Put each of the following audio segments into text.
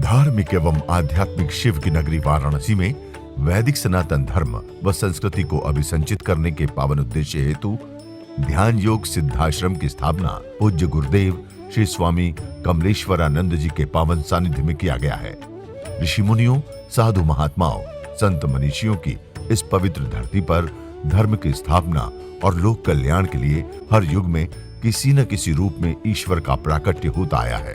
धार्मिक एवं आध्यात्मिक शिव की नगरी वाराणसी में वैदिक सनातन धर्म व संस्कृति को अभिसंचित करने के पावन उद्देश्य हेतु ध्यान योग सिद्धाश्रम की स्थापना पूज्य गुरुदेव श्री स्वामी कमलेश्वरानंद जी के पावन सानिध्य में किया गया है। ऋषि मुनियों, साधु महात्माओं, संत मनीषियों की इस पवित्र धरती पर धर्म की स्थापना और लोक कल्याण के लिए हर युग में किसी न किसी रूप में ईश्वर का प्राकट्य होता आया है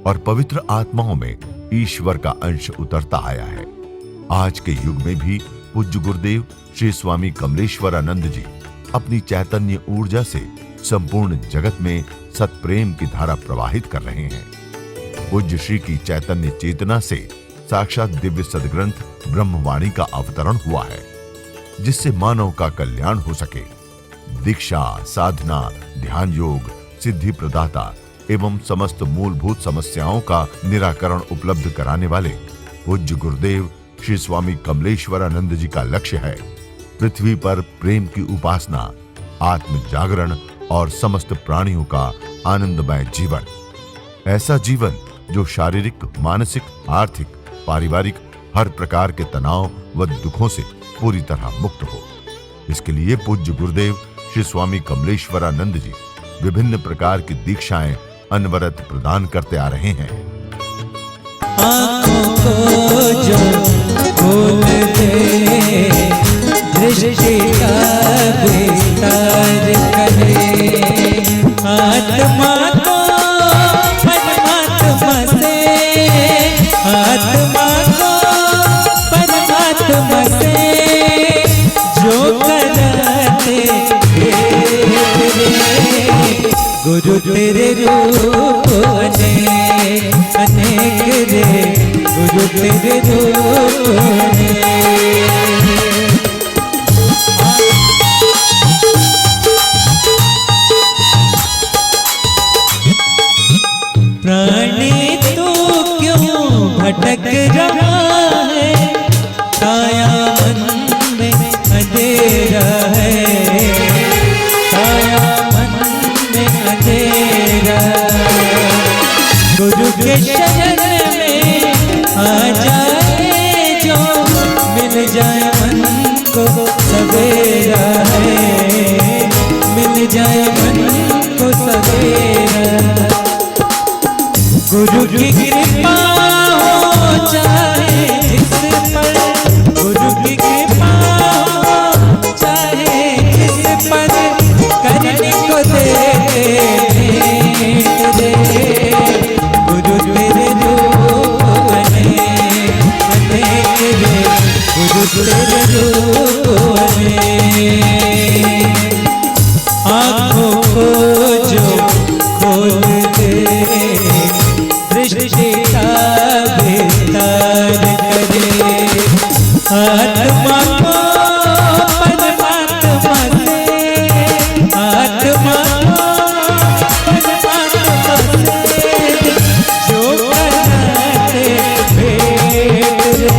और पवित्र आत्माओं में ईश्वर का अंश उतरता आया है। आज के युग में भी पूज्य गुरुदेव श्री स्वामी कमलेश्वरानंद जी अपनी चैतन्य ऊर्जा से संपूर्ण जगत में सत्प्रेम की धारा प्रवाहित कर रहे हैं। पूज्य श्री की चैतन्य चेतना से साक्षात दिव्य सदग्रंथ ब्रह्मवाणी का अवतरण हुआ है, जिससे मानव का कल्याण हो सके। दीक्षा, साधना, ध्यान योग, सिद्धि प्रदाता एवं समस्त मूलभूत समस्याओं का निराकरण उपलब्ध कराने वाले पूज्य गुरुदेव श्री स्वामी कमलेश्वरानंद जी का लक्ष्य है पृथ्वी पर प्रेम की उपासना, आत्म जागरण और समस्त प्राणियों का आनंदमय जीवन। ऐसा जीवन जो शारीरिक, मानसिक, आर्थिक, पारिवारिक हर प्रकार के तनाव व दुखों से पूरी तरह मुक्त हो। इसके लिए पूज्य गुरुदेव श्री स्वामी कमलेश्वरानंद जी विभिन्न प्रकार की दीक्षाएं अनवरत प्रदान करते आ रहे हैं। आँखों को जो खोल दे, दृष्टि का विस्तार करे, आत्मा को परमात्मा से, आत्मा को परमात्मा से जो कराते गुरु तेरे रूप अनेक रे, गुरु तेरे रूप प्राणी तू क्यों भटक रहा है, काया मन में अंधेरा है, काया अंधेरा। गुरु के शरण में आ जाए जो, मिल जाए मन को सवेरा है, मिल जाए मन को सवेरा। गुरु की कृपा हो चाहे जिस पर, गुरु की कृपा हो चाहे जिस पर, करने को दे गुरु तेरे रूप अनेक रे, गुरु तेरे रूप अनेक। आँखों को जो खोल दे, दृष्टि का विस्तार करे, आत्मा को परमात्मा से, आत्मा को परमात्मा से जो कराते भेंट रे,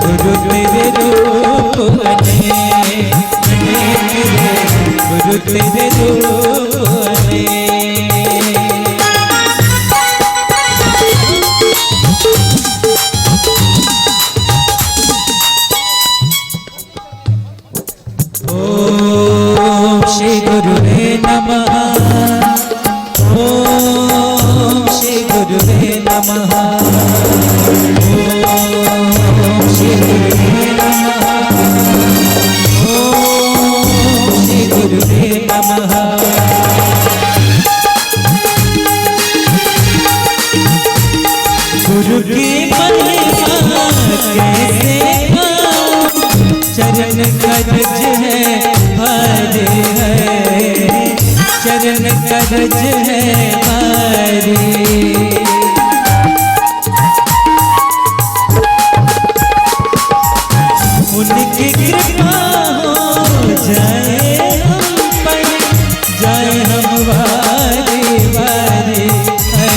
गुरु तेरे रूप अनेक रे, गुरु तेरे रूप अनेक। ओम श्री गुरुवे नमः, ओम श्री गुरुवे नमः, ओम श्री गुरुवे नमः, ओम श्री गुरुवे नमः। गुरु की महिमा कैसे गाऊं, चरण कज है भारी है, चरण कज है भारी। उनकी कृपा हो जाए हम पर, जाए हम वारी वारी है,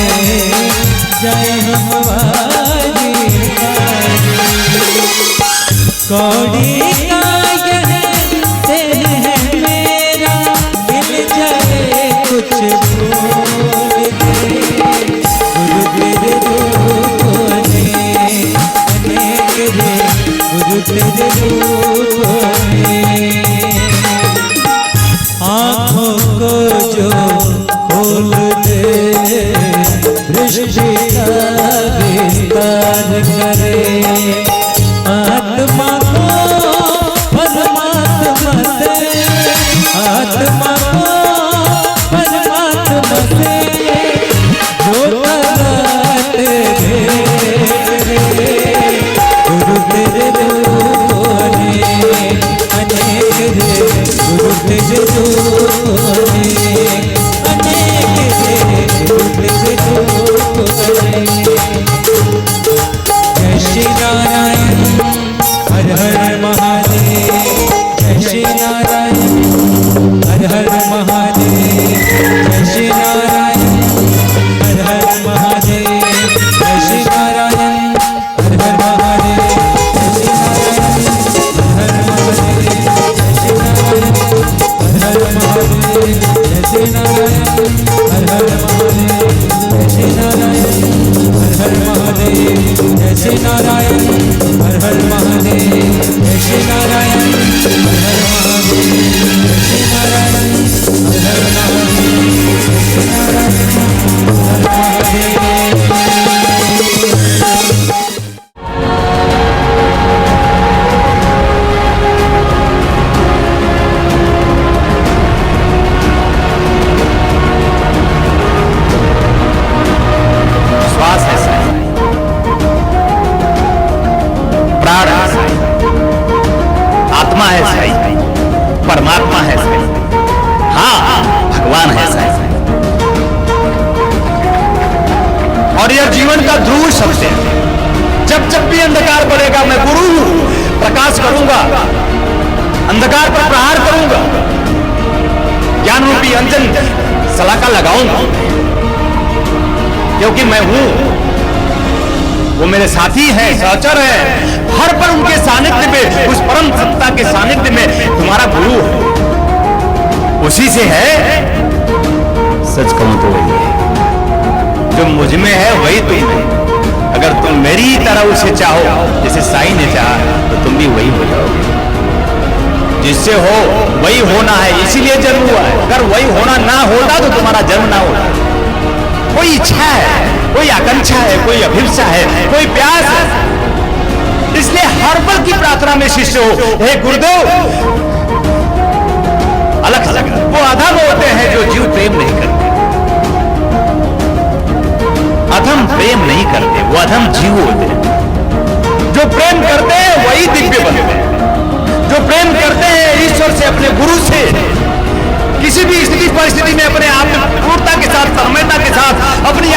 जाए हम वारी वारी। कौड़ी का यह दिल है मेरा, मिल जाए कुछ भूल दे, गुरु तेरे रूप सृष्टि का विस्तार करे। आत्मा को परमात्मा से, आत्मा को परमात्मा से जोड़ा तेरे गुरु तेरे रूपों ने अनेक रे, गुरु तेरे रूपों ने अनेक रे, गुरु तेरे रूपों ने। जय श्री नारायण हर हर महादेव, जय श्री नारायण हर हर महादेव, जय श्री नारायण हर हर महादेव, जय श्री नारायण हर हर महादेव, जय श्री नारायण हर हर महादेव, जय श्री नारायण हर हर महादेव, जय श्री नारायण हर हर महादेव, जय श्री नारायण हर हर महादेव, जय श्री नारायण हर हर महादेव, जय श्री नारायण हर हर श्वास है साईं, प्राण है साईं, आत्मा है साईं, परमात्मा है साईं, हाँ भगवान है साईं। और यह जीवन का ध्रुव सत्य है। जब जब भी अंधकार पड़ेगा मैं गुरु हूं, प्रकाश करूंगा, अंधकार पर प्रहार करूंगा, ज्ञान रूपी अंजन सलाका लगाऊंगा, क्योंकि मैं हूं, वो मेरे साथी हैं, सहचर हैं। हर पल उनके सानिध्य में, उस परम सत्ता के सानिध्य में तुम्हारा गुरु है, उसी से है। सच कहूं तो वही है, जो मुझ में है वही तुम है। अगर तुम मेरी ही तरह उसे चाहो जैसे साईं ने चाहा, तो तुम भी वही हो जाओगे। जिससे हो वही होना है, इसीलिए जन्म हुआ है। अगर वही होना ना होता तो तुम्हारा जन्म ना होता। कोई इच्छा है, कोई आकांक्षा है, कोई अभिलाषा है, कोई प्यास है, इसलिए हर पल की प्रार्थना में शिष्य हो, हे गुरुदेव। अलग अलग वो अधम होते हैं जो जीव प्रेम नहीं करते, अधम प्रेम नहीं करते, वो अधम जीव होते हैं। जो प्रेम करते हैं वही दिव्य बनते हैं। जो प्रेम करते हैं ईश्वर से, अपने गुरु से, किसी भी स्थिति परिस्थिति में अपने आप में पूर्णता के साथ, तन्मयता के साथ अपनी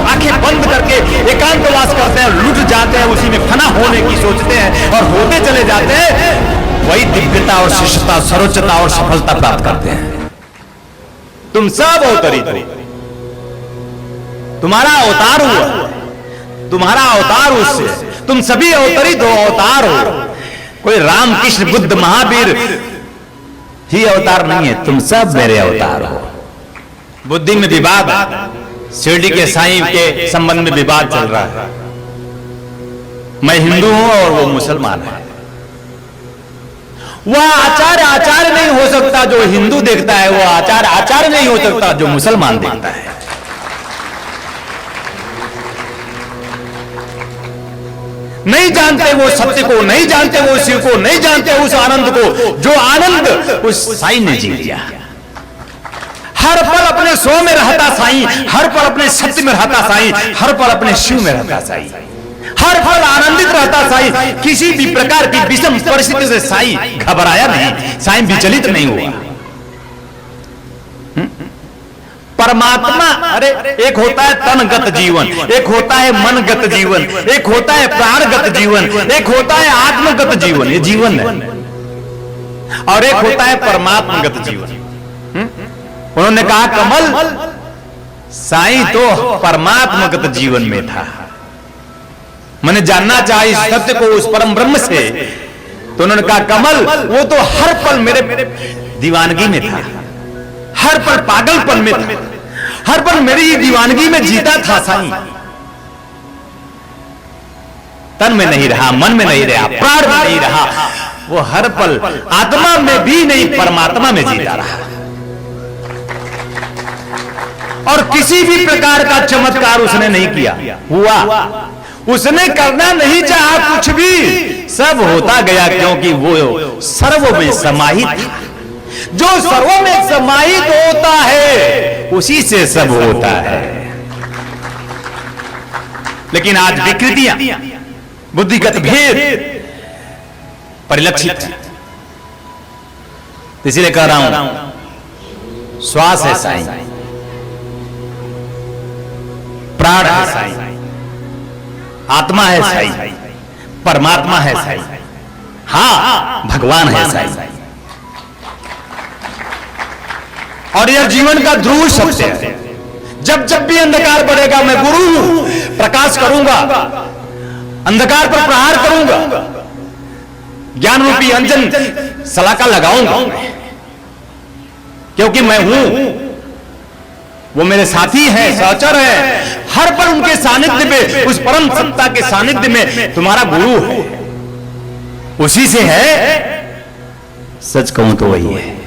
आंखें बंद करके एकांतवास करते हैं, लुट जाते हैं, उसी में फना होने की सोचते हैं और होते चले जाते हैं, वही दिव्यता और शिष्यता, सर्वोच्चता और सफलता प्राप्त करते हैं। तुम सब अवतरित हो, तुम्हारा अवतार हुआ, तुम्हारा अवतार उससे, तुम सभी अवतरित हो, अवतार हो। कोई राम कृष्ण बुद्ध महावीर ही अवतार नहीं है, तुम सब मेरे अवतार हो। बुद्धि में विवाद, शिरडी के साईं के संबंध में विवाद चल रहा है। मैं हिंदू हूं और वो मुसलमान है। वह आचार्य नहीं हो सकता जो हिंदू देखता है, वो आचार्य नहीं हो सकता जो मुसलमान देखता है। नहीं जानते वो सत्य को, नहीं जानते वो शिव को, नहीं जानते उस आनंद को, जो आनंद उस साईं ने जी लिया। हर पल अपने स्व में रहता साईं, हर पल अपने सत्य में रहता साईं, हर पल अपने शिव में रहता साईं, हर पल आनंदित रहता साईं। किसी भी प्रकार की विषम परिस्थिति से साईं घबराया नहीं, साईं विचलित नहीं हुआ। परमात्मा, अरे एक होता है तनगत जीवन, एक होता है मनगत जीवन, एक होता है प्राणगत जीवन, एक होता है आत्मगत जीवन, ये जीवन है, और एक होता है परमात्मगत जीवन। उन्होंने कहा कमल, साईं तो परमात्मगत जीवन में था। मैंने जानना चाहा इस सत्य को उस परम ब्रह्म से, तो उन्होंने कहा कमल, वो तो हर पल मेरे दीवानगी में था, हर पल पागलपन में था, हर पल मेरी ही दीवानगी में जीता था साईं। तन में नहीं रहा, मन में नहीं रहा, प्राण में नहीं रहा, वो हर पल आत्मा में भी नहीं, परमात्मा में जीता रहा। और किसी भी प्रकार का चमत्कार उसने नहीं किया, हुआ। उसने करना नहीं चाहा कुछ भी, सब होता गया, क्योंकि वो सर्व में समाहित था। जो सर्व में समाहित होता है उसी से सब होता है। लेकिन आज विकृतियां, बुद्धिगत भेद परिलक्षित है। इसीलिए कह रहा हूं, श्वास है साईं, प्राण है साईं, आत्मा है साईं, परमात्मा है साईं, हां भगवान है साईं। और यह जीवन का ध्रुव सत्य है। जब जब भी अंधकार बढ़ेगा, मैं गुरु प्रकाश करूंगा, अंधकार पर प्रहार करूंगा, ज्ञान रूपी अंजन सलाका लगाऊंगा, क्योंकि मैं हूं, वो मेरे साथी हैं, सहचर हैं। हर पल उनके सानिध्य में, उस परम सत्ता के सानिध्य में तुम्हारा गुरु है, उसी से है। सच कहूं तो वही है।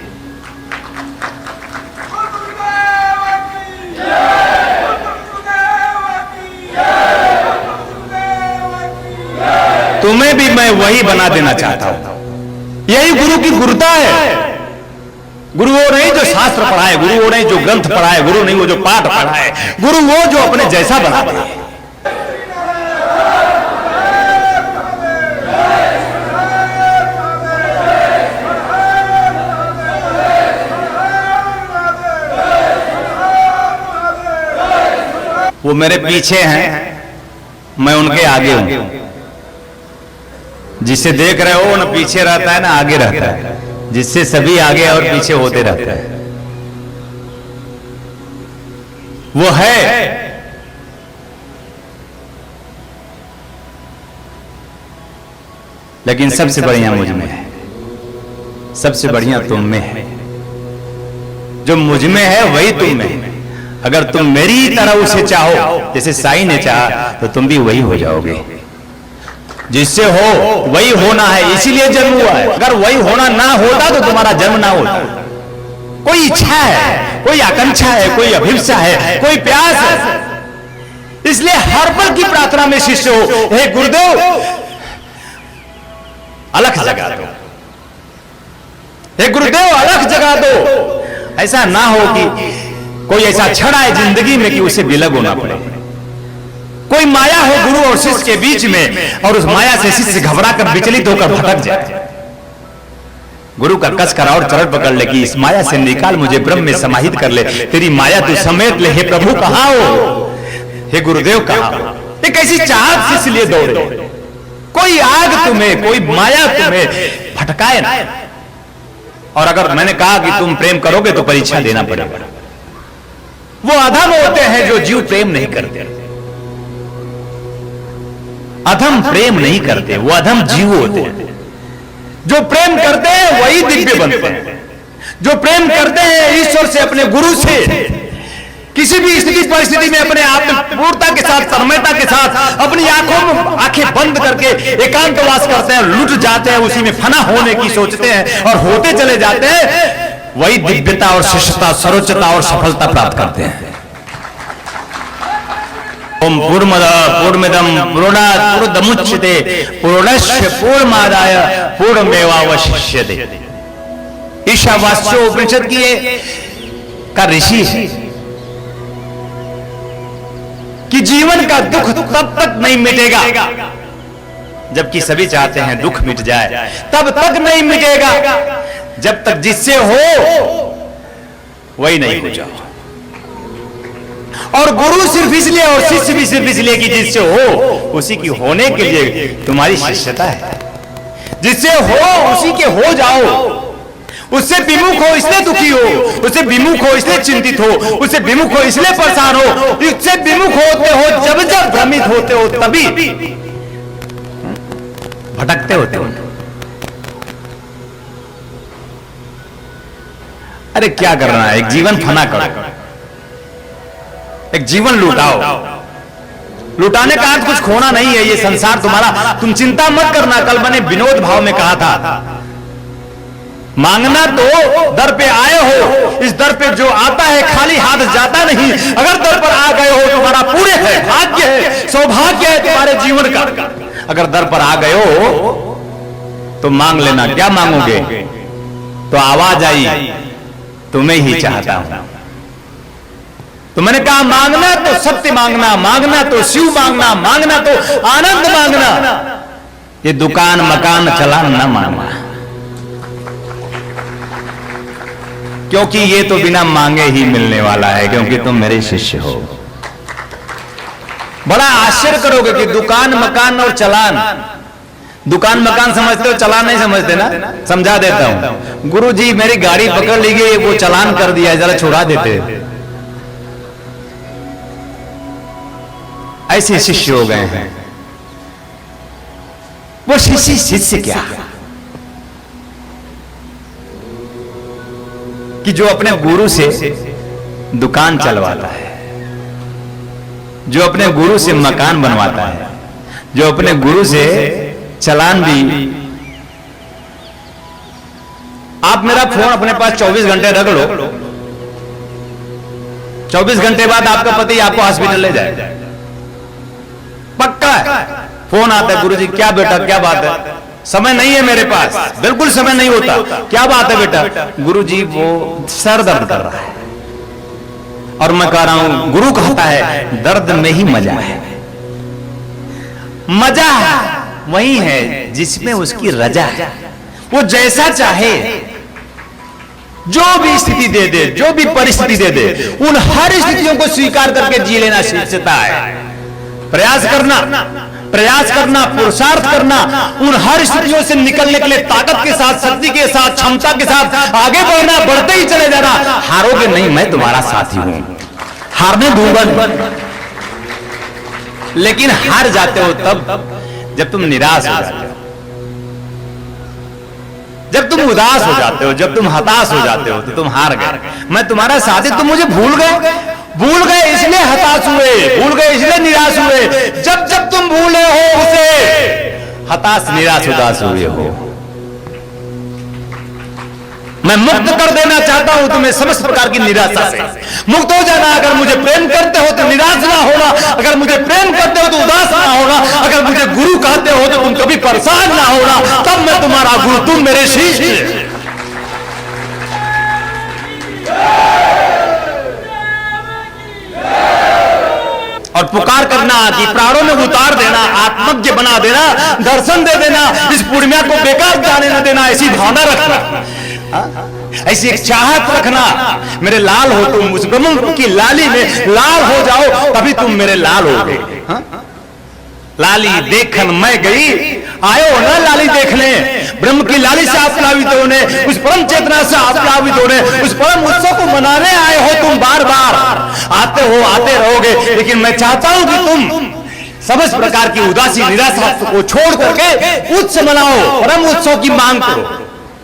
तुम्हें भी मैं वही बना देना चाहता हूं। यही गुरु की गुरुता है। गुरु वो नहीं जो शास्त्र पढ़ाए, गुरु वो नहीं जो ग्रंथ पढ़ाए, गुरु नहीं वो जो पाठ पढ़ाए, गुरु वो जो अपने जैसा बना दे। वो मेरे पीछे हैं, मैं उनके आगे हूं। जिसे देख रहे हो ना पीछे रहता है ना आगे रहता है, जिससे सभी आगे और पीछे होते रहते हैं। वो है लेकिन सबसे बढ़िया मुझ में है, सबसे बढ़िया तुम में है। जो मुझ में है वही तुम में है। अगर तुम मेरी तरह उसे चाहो जैसे साईं ने चाहा, तो तुम भी वही हो जाओगे। जिससे हो वही होना है, इसीलिए जन्म हुआ है। अगर वही होना ना होता तो तुम्हारा जन्म ना होता। कोई इच्छा है, कोई आकांक्षा है, कोई अभिप्सा है, कोई प्यास है। इसलिए हर पल की प्रार्थना में शिष्य हो, हे गुरुदेव अलख जगा दो, हे गुरुदेव अलख जगा दो। ऐसा ना हो कि कोई ऐसा क्षण आए जिंदगी में कि उसे विलग होना पड़े। कोई माया हो गुरु और शिष्य के बीच में, और उस माया से शिष्य घबरा कर विचलित होकर भटक जाए। गुरु का कस कर और चरण पकड़ ले कि इस माया से निकाल, मुझे ब्रह्म में समाहित कर ले, तेरी माया तू समेट ले। हे प्रभु कहां हो, हे गुरुदेव कहां हो। एक ऐसी चाहत शिष्य लिए दौड़े, कोई आग तुम्हें, कोई माया तुम्हें भटकाए ना। और अगर मैंने कहा कि तुम प्रेम करोगे तो परीक्षा देना पड़ेगा। वो अधम होते हैं जो जीव प्रेम नहीं करते, अधम प्रेम नहीं करते, वो अधम जीव होते हैं। जो प्रेम करते हैं वही दिव्य बनते हैं। जो प्रेम करते हैं ईश्वर से, अपने गुरु से, किसी भी स्थिति परिस्थिति में अपने आप में पूर्णता के साथ, तन्मयता के साथ, अपनी आंखों में आंखें बंद करके एकांतवास करते हैं, लुट जाते हैं, उसी में फना होने की सोचते हैं और होते चले जाते हैं। वही दिव्यता और शिष्टता, सर्वोच्चता और सफलता प्राप्त करते हैं। ओम पूर्णमिदं पूर्णात् पूर्णमुदच्यते पूर्णस्य पूर्णमादाय पूर्णमेवावशिष्यते। ईशावास्यो उपनिषद की का ऋषि है कि जीवन का दुख तब तक नहीं मिटेगा, जबकि सभी चाहते हैं दुख मिट जाए, तब तक नहीं मिटेगा जब तक जिससे हो वही नहीं हो जाओ। और गुरु सिर्फ इसलिए और शिष्य भी सिर्फ इसलिए कि जिससे हो उसी की होने के लिए तुम्हारी शिष्यता है। जिससे हो उसी के हो जाओ। उससे विमुख हो इसलिए दुखी हो, उससे विमुख हो इसलिए चिंतित हो, उससे विमुख हो इसलिए परेशान हो, उससे विमुख होते हो जब जब भ्रमित होते हो तभी भटकते होते हो। अरे क्या करना है, एक जीवन फना करो, एक जीवन लुटाओ। लुटाने का अर्थ कुछ खोना नहीं है, ये संसार तुम्हारा, तुम चिंता मत करना। कल मैंने विनोद भाव में कहा था मांगना तो दर पे आए हो, इस दर पे जो आता है खाली हाथ जाता नहीं। अगर दर पर आ गए हो तुम्हारा पूरे है, भाग्य है, सौभाग्य है तुम्हारे जीवन का। अगर दर पर आ गए हो तो मांग लेना। क्या मांगोगे? तो आवाज आई, तुम्हें ही चाहता हूं। तो मैंने कहा मांगना तो सत्य मांगना, मांगना तो शिव मांगना, मांगना तो आनंद मांगना, ये दुकान मकान चलान ना मांगना, क्योंकि ये तो बिना मांगे ही मिलने वाला है, क्योंकि तुम मेरे शिष्य हो। बड़ा आश्चर्य करोगे कि दुकान मकान और चलान, दुकान मकान समझते हो, चलान नहीं समझते ना। समझा देता हूं। गुरुजी मेरी गाड़ी पकड़ ली गई, वो चलान कर दिया, जरा छुड़ा देते। ऐसे शिष्य हो गए हैं। वो शिष्य क्या कि जो अपने गुरु से दुकान चलवाता है, जो अपने गुरु से मकान बनवाता है, जो अपने गुरु से चलान भी। आप मेरा फोन अपने पास 24 घंटे रख लो, 24 घंटे बाद आपका पति आपको हॉस्पिटल ले जाए, पक्का है। फोन आता है, गुरुजी क्या बेटा क्या बात है? समय नहीं है मेरे पास, बिल्कुल समय नहीं होता। क्या बात है बेटा? गुरुजी वो सर दर्द कर रहा है। और मैं कह रहा हूं, गुरु कहता है दर्द में ही मजा है। मजा वही है जिसमें उसकी रजा है। वो जैसा चाहे, जो भी स्थिति दे दे, जो भी परिस्थिति दे दे, उन हर स्थितियों को स्वीकार करके जी लेना सीखता है। प्रयास करना, पुरुषार्थ करना, उन हर स्थितियों से निकलने के लिए ताकत के साथ, शक्ति के साथ, क्षमता के साथ आगे बढ़ना, बढ़ते ही चले जाना। हारोगे नहीं, मैं तुम्हारा साथी हूं, हारने दूंगा नहीं। लेकिन हार जाते हो तब जब तुम निराश हो जाते हो, जब तुम उदास हो जाते हो, जब तुम हताश हो जाते हो, तो तुम हार गए। मैं तुम्हारा साथी, तुम मुझे भूल गए इसलिए हताश हुए, भूल गए इसलिए निराश हुए। जब जब तुम भूले हो उसे, हताश निराश उदास हुए हो। मैं मुक्त कर देना चाहता हूं तुम्हें समस्त प्रकार की निराशा से। मुक्त हो जाना। अगर मुझे प्रेम करते हो तो निराश ना होना, अगर मुझे प्रेम करते हो तो उदास ना होना, अगर मुझे गुरु कहते हो तो तुम कभी परेशान ना होना। तब मैं तुम्हारा गुरु, तुम मेरे शिष्य। और पुकार करना कि प्राणों में उतार देना, आत्मज्ञ बना देना, दर्शन दे देना, इस पूर्णिमा को बेकार जाने न देना, ऐसी भावना रखना, ऐसी एक चाहत रखना। मेरे लाल हो तुम, उस ब्रह्म की लाली में लाल हो जाओ, तभी तुम मेरे लाल हो गए। लाली देखन मैं गई, आयो ना लाली देखने। ब्रह्म की लाली से आप प्लावित होने, उस परम चेतना से आप प्लावित होने, उस परम उत्सव को मनाने आए हो तुम। बार बार आते हो, आते रहोगे, लेकिन मैं चाहता हूं कि तुम समस्त प्रकार की उदासी निराशा को छोड़ करके उत्सव मनाओ, परम उत्सव की मांग करो,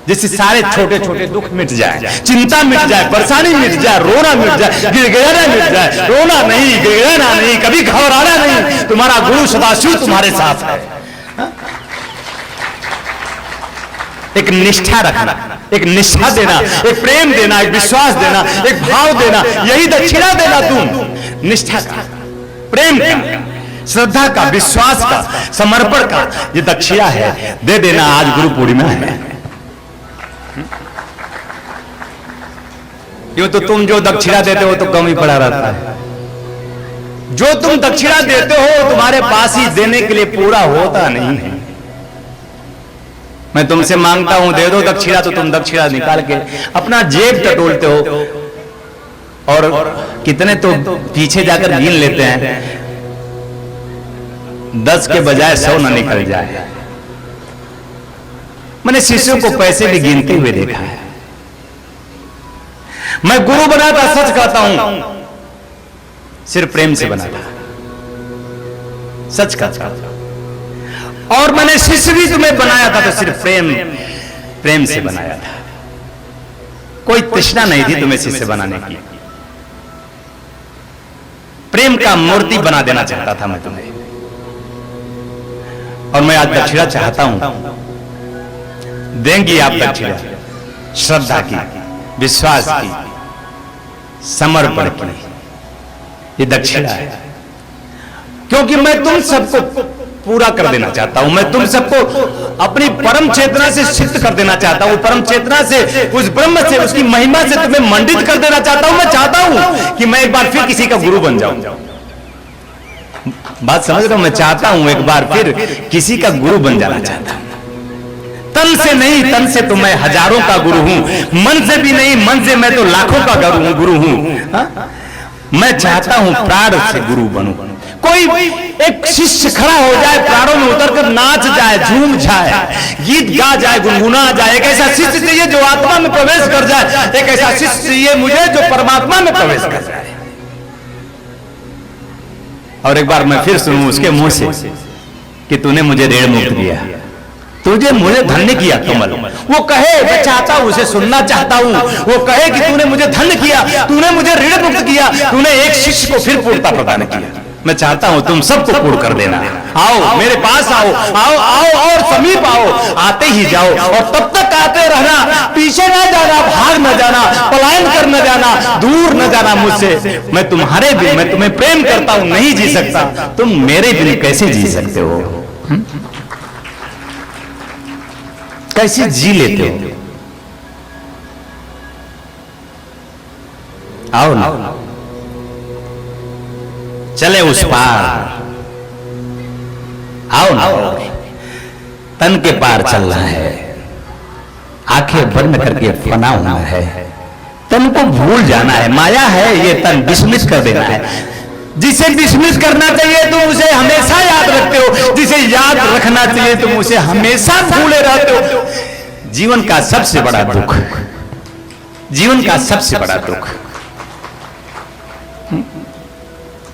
जिससे सारे छोटे छोटे दुख मिट जाए, चिंता मिट जाए, परेशानी मिट जाए, रोना मिट जाए, गिड़गिड़ाना मिट जाए। रोना नहीं, गिड़गिड़ाना नहीं, कभी घबराना नहीं। तुम्हारा गुरु सदाशिव तुम्हारे साथ है। एक निष्ठा रखना, एक निष्ठा देना, एक प्रेम देना, एक विश्वास देना, एक भाव देना, यही दक्षिणा देना। तुम निष्ठा का, प्रेम का, श्रद्धा का, विश्वास का, समर्पण का, ये दक्षिणा है। दे देना। आज गुरु पूर्णिमा है। क्यों? तो तुम जो दक्षिणा देते हो तो कम ही पड़ा रहता है। जो तुम दक्षिणा देते हो तुम्हारे पास ही देने के लिए पूरा होता नहीं है। मैं तुमसे मांगता हूं दे दो दक्षिणा, तो तुम दक्षिणा निकाल के अपना जेब टटोलते हो, और कितने तो पीछे जाकर गिन लेते हैं, 10 के बजाय 100 न निकल जाए। मैंने शिष्यों को पैसे भी गिनते हुए देखा है। मैं गुरु बना था, सच कहता हूं, सिर्फ प्रेम से बना था, सच कहता हूं। और मैंने शिष्य भी तुम्हें बनाया था तो सिर्फ प्रेम से बनाया था। कोई तृष्णा नहीं थी तुम्हें शिष्य बनाने की। प्रेम का मूर्ति बना देना चाहता था मैं तुम्हें। और मैं आज दक्षिणा चाहता हूं, देंगी आप दक्षिणा, श्रद्धा की, विश्वास की, समर्पण की, ये दक्षिणा है। क्योंकि मैं तुम सबको पूरा कर देना चाहता हूं, मैं तुम सबको अपनी परम चेतना से सिद्ध कर देना चाहता हूं, परम चेतना से, उस ब्रह्म से, उसकी महिमा से तुम्हें मंडित कर देना चाहता हूं। मैं चाहता हूं कि मैं एक बार फिर किसी का गुरु बन जाऊं। बात समझ रहे हो? मैं चाहता हूं एक बार फिर किसी का गुरु बन जाना चाहता हूं। तन से नहीं, तन से तो मैं हजारों का गुरु हूं, मन से भी नहीं, मन से मैं तो लाखों का गुरु हूं। मैं चाहता हूं प्राण से गुरु बनूं। कोई एक शिष्य खड़ा हो जाए, प्राणों में उतरकर नाच जाए, झूम जाए, गीत गा जाए, गुनगुना जाए। एक ऐसा शिष्य चाहिए जो आत्मा में प्रवेश कर जाए, एक ऐसा शिष्य चाहिए मुझे जो परमात्मा में प्रवेश कर जाए। और एक बार मैं फिर सुनूं उसके मुंह से कि तूने मुझे ऋण मुक्त किया, तुझे मुझे धन्य किया कमल। वो कहे, मैं चाहता हूं, उसे सुनना चाहता हूं। वो कहे कि तूने मुझे धन्य किया, तूने मुझे ऋण मुक्त किया, तूने एक शिष्य को फिर पूर्णता प्रदान किया। मैं चाहता हूं तुम सबको पूर्ण कर देना। आओ मेरे पास आओ, आओ आओ और समीप आओ, आते ही जाओ और तब तक आते रहना, पीछे न जाना, भाग न जाना, पलायन कर न जाना, दूर न जाना मुझसे। मैं तुम्हारे बिन, मैं तुम्हें प्रेम करता हूं, नहीं जी सकता। तुम मेरे बिन कैसे जी सकते हो? कैसे जी लेते हो? आओ ना, चले उस पार, आओ ना। तन के पार चलना है, आंखें बंद करके फना होना है, तन को भूल जाना है। माया है ये तन, डिसमिस कर देना है। जिसे डिसमिस करना चाहिए तुम उसे हमेशा याद रखते हो, जिसे याद रखना चाहिए तुम उसे हमेशा भूले रहते हो। जीवन का सबसे बड़ा दुख, जीवन का सबसे बड़ा दुख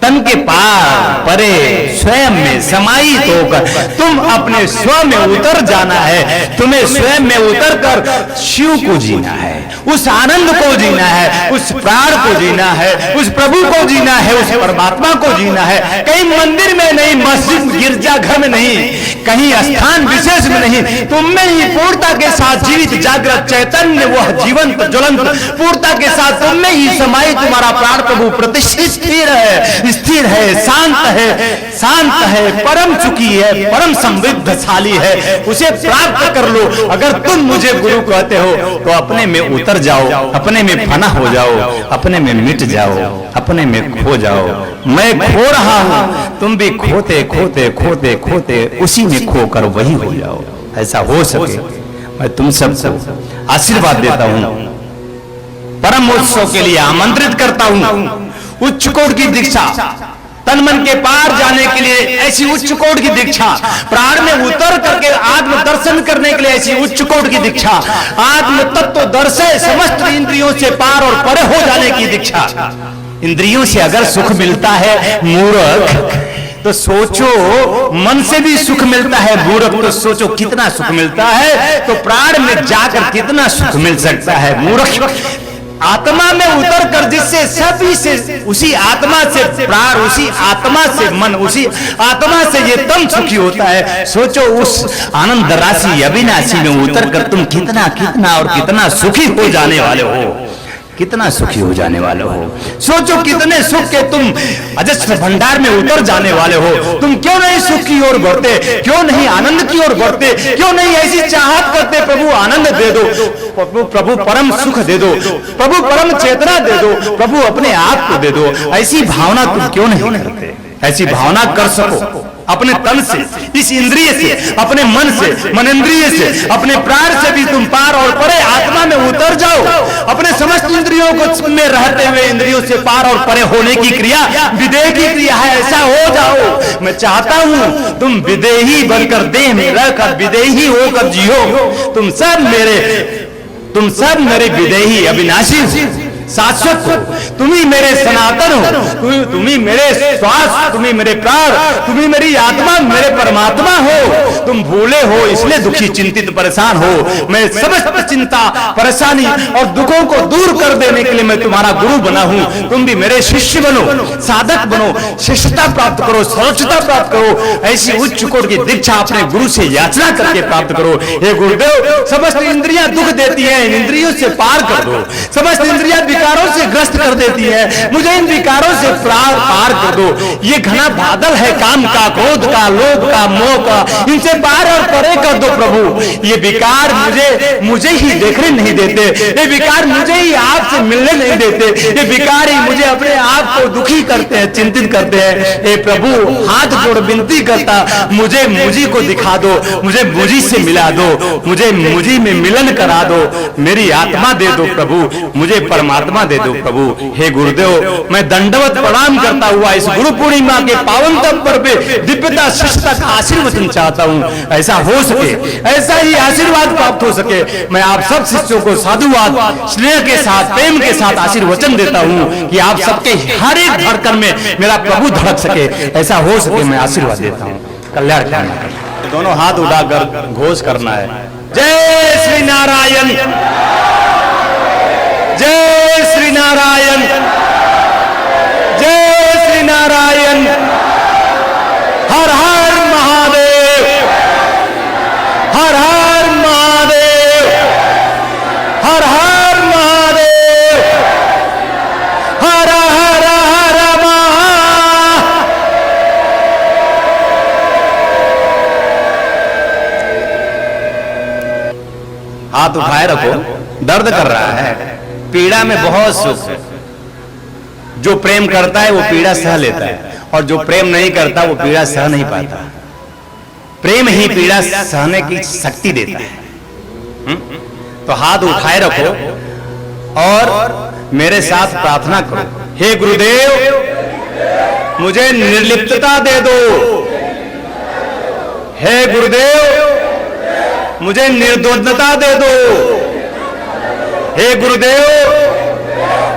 तन के पार परे स्वयं में समाहित होकर तुम अपने स्व में उतर जाना है। तुम्हें स्वयं में उतरकर शिव को जीना है, उस आनंद को जीना है, उस प्राण को जीना है, उस प्रभु को जीना है, उस परमात्मा को जीना है। कहीं मंदिर में नहीं, मस्जिद गिरजाघर में नहीं, कहीं स्थान विशेष में नहीं, तुम में ही पूर्णता के साथ जीवित जागृत चैतन्य, वह जीवंत ज्वलंत पूर्णता के साथ तुम में ही समाहित तुम्हारा प्राण प्रभु प्रतिष्ठित स्थिर है, स्थिर है, शांत है, शांत है, परम सुखी है, परम समृद्धशाली है। उसे प्राप्त कर लो। अगर तुम मुझे गुरु कहते हो तो अपने में उतर जाओ, अपने में फना हो जाओ, अपने में मिट जाओ, अपने में खो जाओ। मैं खो रहा हूं, तुम भी खोते खोते खोते खोते उसी में खोकर वही हो जाओ। ऐसा हो सके मैं तुम सबको आशीर्वाद देता हूं, परम उत्सव के लिए आमंत्रित करता हूं। उच्च कोट की दीक्षा, तन मन के पार जाने के लिए ऐसी उच्च कोट की दीक्षा, प्राण में उतर करके आत्म दर्शन करने के लिए ऐसी उच्च कोट की दीक्षा, आत्म तत्व दर्शन, समस्त इंद्रियों से पार और परे हो जाने की दीक्षा। इंद्रियों से अगर सुख मिलता है मूर्ख, तो सोचो मन से भी सुख मिलता है मूर्ख, तो सोचो कितना सुख मिलता है। तो प्राण में जाकर कितना सुख मिल सकता है मूर्ख। आत्मा में उतर कर जिससे सभी से, उसी आत्मा से प्राण, उसी आत्मा से मन, उसी आत्मा से ये तन सुखी होता है। सोचो उस आनंद राशि अविनाशी में उतर कर तुम कितना कितना और कितना सुखी हो जाने वाले हो, कितना सुखी हो जाने वाले हो। सोचो कितने सुख के तुम अजस्र भंडार में उतर जाने वाले हो। तुम क्यों नहीं सुख की ओर बढ़ते, क्यों नहीं आनंद की ओर बढ़ते, क्यों नहीं ऐसी चाहत करते प्रभु आनंद दे दो, प्रभु परम सुख दे दो, प्रभु परम चेतना दे दो, प्रभु अपने आप को दे दो। ऐसी भावना तुम क्यों नहीं करते? ऐसी भावना कर सको अपने तन से, इस इंद्रिय से, अपने मन से, मनेन्द्रिय से, अपने प्राण से भी तुम पार और परे आत्मा में उतर जाओ। अपने समस्त इंद्रियों को में रहते हुए इंद्रियों से पार और परे होने की क्रिया विदेह की क्रिया है, ऐसा हो जाओ। मैं चाहता हूं तुम विदेही बनकर देह में रहकर विदेही होकर जियो। तुम सब मेरे विदेही अविनाशी, शाश्वत हो, तुम ही मेरे सनातन हो, तुम ही मेरे श्वास, तुम ही मेरे प्राण, तुम ही मेरी आत्मा, मेरे परमात्मा हो। तुम भूले हो इसलिए दुखी, चिंतित, परेशान हो। मैं समस्त चिंता, परेशानी और दुखों को दूर कर देने के लिए मैं तुम्हारा गुरु बना हूं। तुम भी मेरे शिष्य बनो, साधक बनो, शिष्यता प्राप्त करो, सर्वोच्चता प्राप्त करो। ऐसी उच्च कोटि की दीक्षा अपने गुरु से याचना करके प्राप्त करो। हे गुरुदेव, समस्त इंद्रियां दुख देती हैं, इन इंद्रियों से पार कर दो। समस्त इंद्रियां विकारों से ग्रस्त कर देती हैं, मुझे इन विकारों से पार कर दो। ये घना बादल है काम का, क्रोध का, लोभ का, मोह का, इनसे पार और परे कर दो प्रभु। ये विकार मुझे ही देखने नहीं देते, ये विकार मुझे ही आपसे मिलने नहीं देते, ये विकार ही मुझे अपने आप को दुखी करते हैं, चिंतित करते हैं। हे प्रभु, हाथ जोड़ विनती करता, मुझे मुझी को दिखा दो, मुझे मुझी से मिला दो, मुझे मुझी में मिलन करा दो, मेरी आत्मा दे दो प्रभु, मुझे परमात्मा दे दो प्रभु। हे गुरुदेव, मैं दंडवत प्रणाम करता हुआ इस गुरु पूर्णिमा के पावन तत्पर पे दिव्यता शिष्टता का आशीर्वचन चाहता हूँ। ऐसा हो सके, ऐसा ही आशीर्वाद प्राप्त हो सके। मैं आप सब शिष्यों को साधुवाद, स्नेह के साथ, प्रेम के साथ आशीर्वचन देता हूँ कि आप सबके हर एक धड़कन में मेरा प्रभु धड़क सके। ऐसा हो सके, मैं आशीर्वाद देता हूँ। कल्याण करना, दोनों हाथ उठाकर घोष करना है, जय श्री नारायण, जय श्री नारायण, जय श्री नारायण। हर हर महादेव, हर हर महादेव, हर हर महादेव, हर हर हर महा। हाथ उठाए रखो, दर्द कर रहा है, पीड़ा में बहुत सुख। जो प्रेम करता है वो पीड़ा सह लेता है, और जो प्रेम नहीं करता वो पीड़ा सह नहीं पाता। प्रेम ही पीड़ा सहने की शक्ति देता है। तो हाथ उठाए रखो और मेरे साथ प्रार्थना करो, हे गुरुदेव, मुझे निर्लिप्तता दे दो। हे गुरुदेव, मुझे निर्दोषता दे दो। हे गुरुदेव,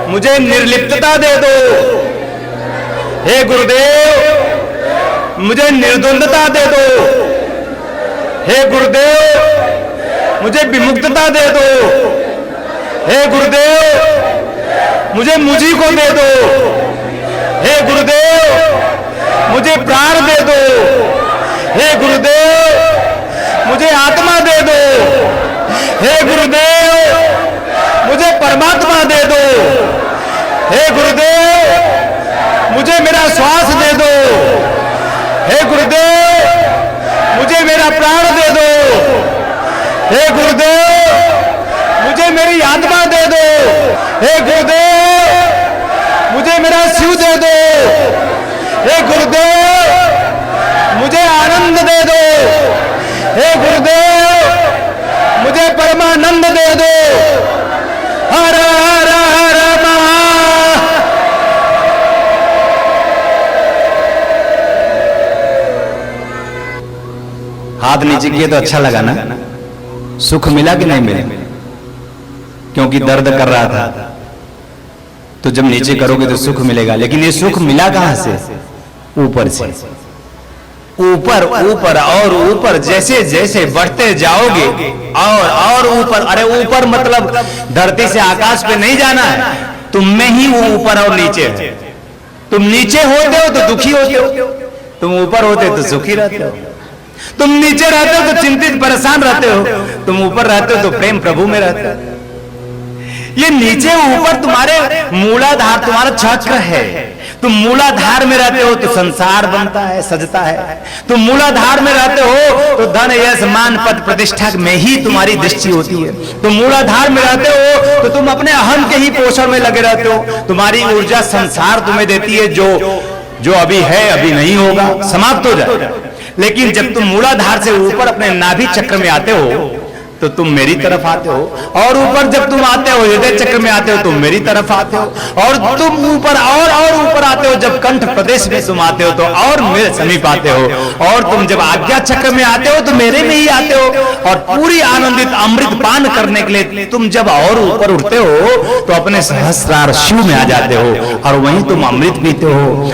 मुझे निर्लिप्तता दे दो। हे गुरुदेव, मुझे निर्द्वंद्वता दे दो। हे गुरुदेव, मुझे विमुक्तता दे दो। हे गुरुदेव, मुझे मुझी को दे दो। हे गुरुदेव, मुझे प्राण दे दो। हे गुरुदेव, मुझे आत्मा दे दो। हे गुरुदेव, मुझे परमात्मा दे दो। हे गुरुदेव, मुझे मेरा श्वास दे दो। हे गुरुदेव, मुझे मेरा प्राण दे दो। हे गुरुदेव, मुझे मेरी आत्मा दे दो। हे गुरुदेव, मुझे मेरा शिव दे दो। हे गुरुदेव, मुझे आनंद दे दो। हे गुरुदेव, मुझे परमानंद दे दो। हर हर हर महा। हाथ नीचे किए तो अच्छा लगा ना? सुख मिला कि नहीं मिला? क्योंकि दर्द कर रहा था, तो जब नीचे करोगे तो सुख मिलेगा। लेकिन ये सुख मिला कहां से? ऊपर से। ऊपर ऊपर और ऊपर, जैसे जैसे बढ़ते जाओगे और ऊपर। अरे ऊपर मतलब धरती से आकाश पे नहीं जाना है, तुम में ही वो ऊपर और नीचे है। तुम नीचे होते हो तो दुखी होते हो, तुम ऊपर होते हो तो सुखी रहते हो। तुम नीचे रहते हो तो चिंतित परेशान रहते हो, तुम ऊपर रहते हो तो प्रेम प्रभु में रहते हो। ये नीचे ऊपर तुम्हारे मूलाधार, तुम्हारा चक्र है। तुम मूलाधार में रहते हो तो संसार बनता है, सजता है। तुम मूलाधार में रहते हो तो धन, यश, मान, पद, प्रतिष्ठा में ही तुम्हारी दृष्टि होती है। तुम मूलाधार में रहते हो तो तुम अपने अहम के ही पोषण में लगे रहते हो। तुम्हारी ऊर्जा संसार तुम्हें देती है, जो अभी है अभी नहीं होगा, समाप्त हो जाए। लेकिन जब तुम मूलाधार से ऊपर अपने नाभि चक्र में आते हो तो तुम मेरी तरफ आते हो, और ऊपर जब तुम आते हो हृदय चक्र में आते हो तो मेरी तरफ आते हो, और तुम ऊपर और ऊपर आते हो जब कंठ प्रदेश में तुम आते हो तो और मेरे समीप आते हो, और तुम जब आज्ञा चक्र में आते हो तो मेरे में ही आते हो, और पूरी आनंदित अमृत पान करने के लिए तुम जब और ऊपर उठते हो तो अपने सहस्रार शिव में आ जाते हो, और वहीं तुम अमृत पीते हो,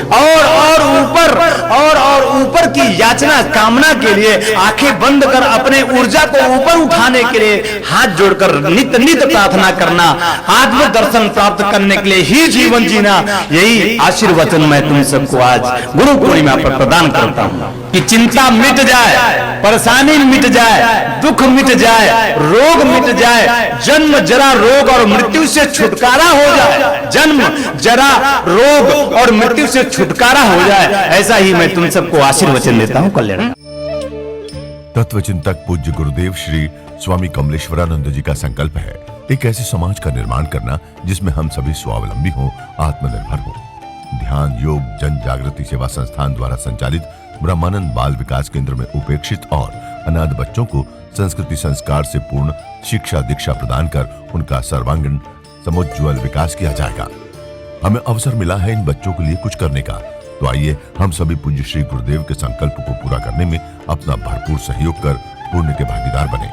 और ऊपर की याचना कामना के लिए आंखें बंद कर अपने ऊर्जा को ऊपर उठाने के लिए हाथ जोड़कर नित्य नित्य प्रार्थना करना, आत्म दर्शन प्राप्त करने के लिए ही जीवन जीना, यही आशीर्वचन मैं तुम सबको आज गुरु पूर्णिमा पर प्रदान करता हूं कि चिंता मिट जाए, परेशानी मिट जाए, दुख मिट जाए, रोग मिट जाए, जन्म जरा रोग और मृत्यु से छुटकारा हो जाए, जन्म जरा रोग और मृत्यु से छुटकारा हो जाए, ऐसा ही मैं तुम सबको आशीर्वचन देता हूं। कल्याण। तत्वचिंतक पूज्य गुरुदेव श्री स्वामी कमलेश्वरानंद जी का संकल्प है एक ऐसे समाज का निर्माण करना जिसमें हम सभी स्वावलंबी हों, आत्मनिर्भर हों। ध्यान योग जन जागृति सेवा संस्थान द्वारा संचालित ब्रह्मानंद बाल विकास केंद्र में उपेक्षित और अनाथ बच्चों को संस्कृति संस्कार से पूर्ण शिक्षा दीक्षा प्रदान कर उनका सर्वांगीण समुज्ज्वल विकास किया जाएगा। हमें अवसर मिला है इन बच्चों के लिए कुछ करने का, तो आइए हम सभी पूज्य श्री गुरुदेव के संकल्प को पूरा करने में अपना भरपूर सहयोग कर पुण्य के भागीदार बने।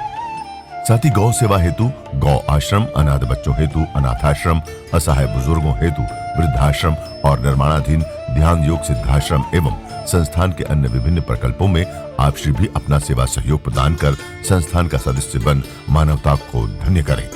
साथ ही गौ सेवा हेतु गौ आश्रम, अनाथ बच्चों हेतु अनाथाश्रम, असहाय बुजुर्गों हेतु वृद्धाश्रम और निर्माणाधीन ध्यान योग सिद्धाश्रम एवं संस्थान के अन्य विभिन्न प्रकल्पों में आप श्री भी अपना सेवा सहयोग प्रदान कर संस्थान का सदस्य बन मानवता को धन्य करें।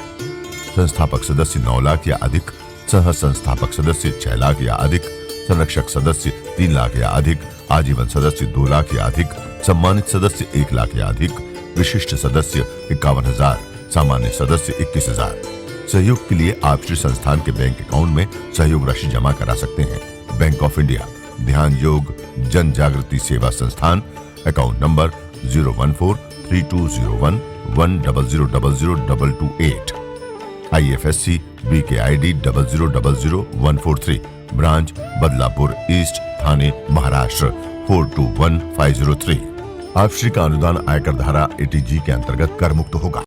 संस्थापक सदस्य 9 लाख या अधिक, सह संस्थापक सदस्य 6 लाख या अधिक, संरक्षक सदस्य 3 लाख या अधिक, आजीवन सदस्य 2 लाख या अधिक, सम्मानित सदस्य 1 लाख या अधिक, विशिष्ट सदस्य 51,000, सामान्य सदस्य 21,000। सहयोग के लिए आप श्री संस्थान के बैंक अकाउंट में सहयोग राशि जमा करा सकते हैं। बैंक ऑफ इंडिया ध्यान योग जन Jagriti Seva Sansthan, account number 014320110002228, IFSC BKID 0000143, branch Badlapur east, Thane Maharashtra 421503। आप श्री का अनुदान आयकर धारा 80G के अंतर्गत कर मुक्त होगा।